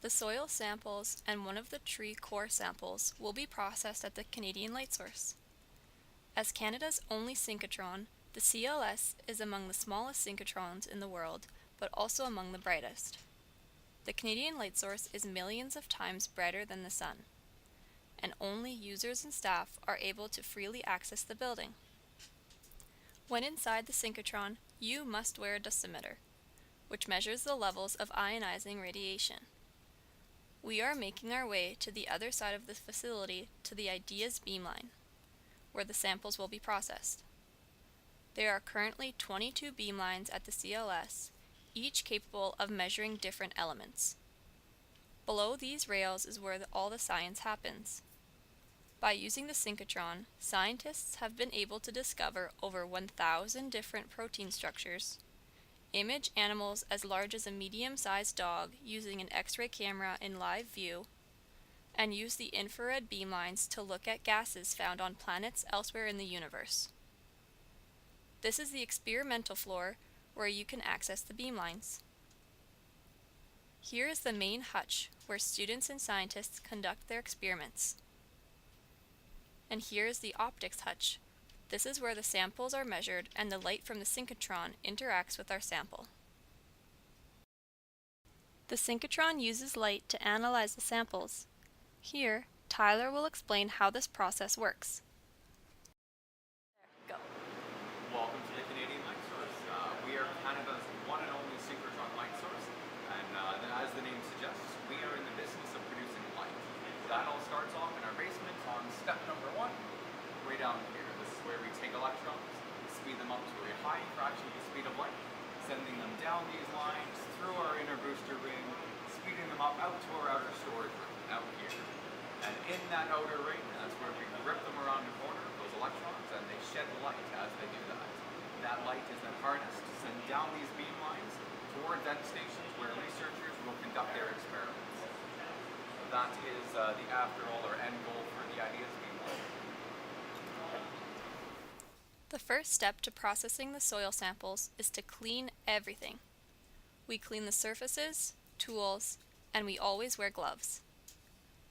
The soil samples and one of the tree core samples will be processed at the Canadian light source. As Canada's only synchrotron, the CLS is among the smallest synchrotrons in the world, but also among the brightest. The Canadian light source is millions of times brighter than the sun, and only users and staff are able to freely access the building. When inside the synchrotron, you must wear a dosimeter, which measures the levels of ionizing radiation. We are making our way to the other side of the facility to the IDEAS beamline, where the samples will be processed. There are currently 22 beamlines at the CLS, each capable of measuring different elements. Below these rails is where all the science happens. By using the synchrotron, scientists have been able to discover over 1,000 different protein structures, image animals as large as a medium-sized dog using an X-ray camera in live view, and use the infrared beamlines to look at gases found on planets elsewhere in the universe. This is the experimental floor where you can access the beamlines. Here is the main hutch where students and scientists conduct their experiments. And here is the optics hutch. This is where the samples are measured and the light from the synchrotron interacts with our sample. The synchrotron uses light to analyze the samples. Here, Tyler will explain how this process works. Go. Welcome to the Canadian light source. We are Canada's one and only synchrotron light source, and as the name suggests, we are in the business of producing light. That all starts off in our basement on step number 1, way down here. This is where we take electrons, speed them up to a high fraction of the speed of light, sending them down these lines, through our inner booster ring, speeding them up out to our outer storage ring, out here. And in that outer ring, that's where we grip them around the corner, those electrons, and they shed light as they do that. That light is then harnessed to send down these beam lines toward end stations where researchers will conduct their experiments. That is the after all or end goal for the IDEAS beamline. The first step to processing the soil samples is to clean everything. We clean the surfaces, tools, and we always wear gloves.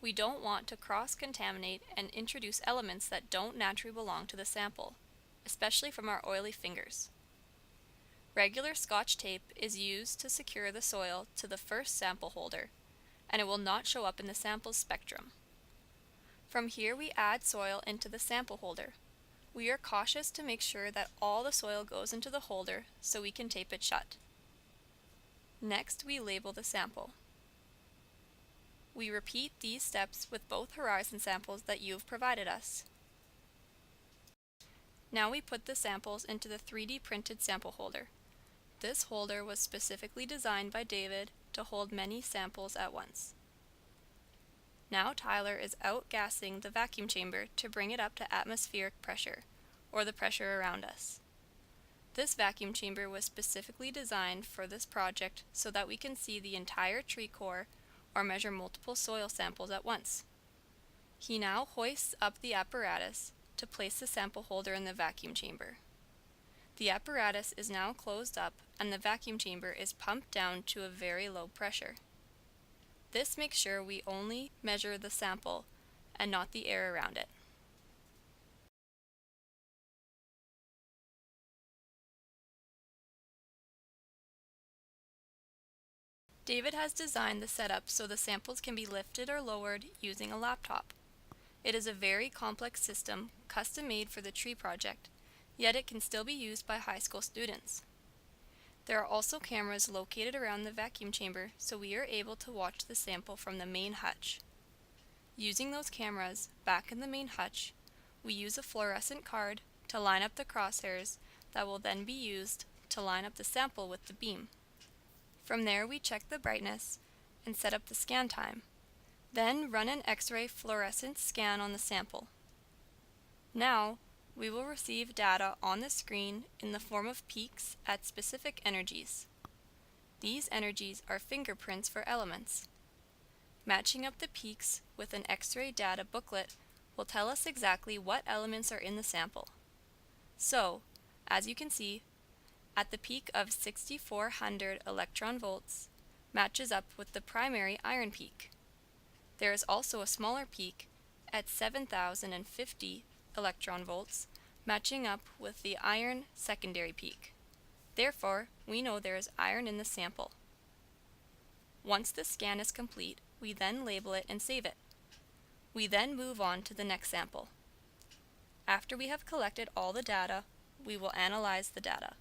We don't want to cross-contaminate and introduce elements that don't naturally belong to the sample, especially from our oily fingers. Regular Scotch tape is used to secure the soil to the first sample holder, and it will not show up in the sample's spectrum. From here we add soil into the sample holder. We are cautious to make sure that all the soil goes into the holder so we can tape it shut. Next, we label the sample. We repeat these steps with both horizon samples that you have provided us. Now we put the samples into the 3D printed sample holder. This holder was specifically designed by David to hold many samples at once. Now Tyler is outgassing the vacuum chamber to bring it up to atmospheric pressure, or the pressure around us. This vacuum chamber was specifically designed for this project so that we can see the entire tree core or measure multiple soil samples at once. He now hoists up the apparatus to place the sample holder in the vacuum chamber. The apparatus is now closed up and the vacuum chamber is pumped down to a very low pressure. This makes sure we only measure the sample and not the air around it. David has designed the setup so the samples can be lifted or lowered using a laptop. It is a very complex system, custom made for the tree project, yet it can still be used by high school students. There are also cameras located around the vacuum chamber so we are able to watch the sample from the main hutch. Using those cameras back in the main hutch, we use a fluorescent card to line up the crosshairs that will then be used to line up the sample with the beam. From there we check the brightness and set up the scan time. Then run an X-ray fluorescence scan on the sample. Now, we will receive data on the screen in the form of peaks at specific energies. These energies are fingerprints for elements. Matching up the peaks with an X-ray data booklet will tell us exactly what elements are in the sample. So, as you can see, at the peak of 6400 electron volts matches up with the primary iron peak. There is also a smaller peak at 7050 electron volts matching up with the iron secondary peak. Therefore, we know there is iron in the sample. Once the scan is complete, we then label it and save it. We then move on to the next sample. After we have collected all the data, we will analyze the data.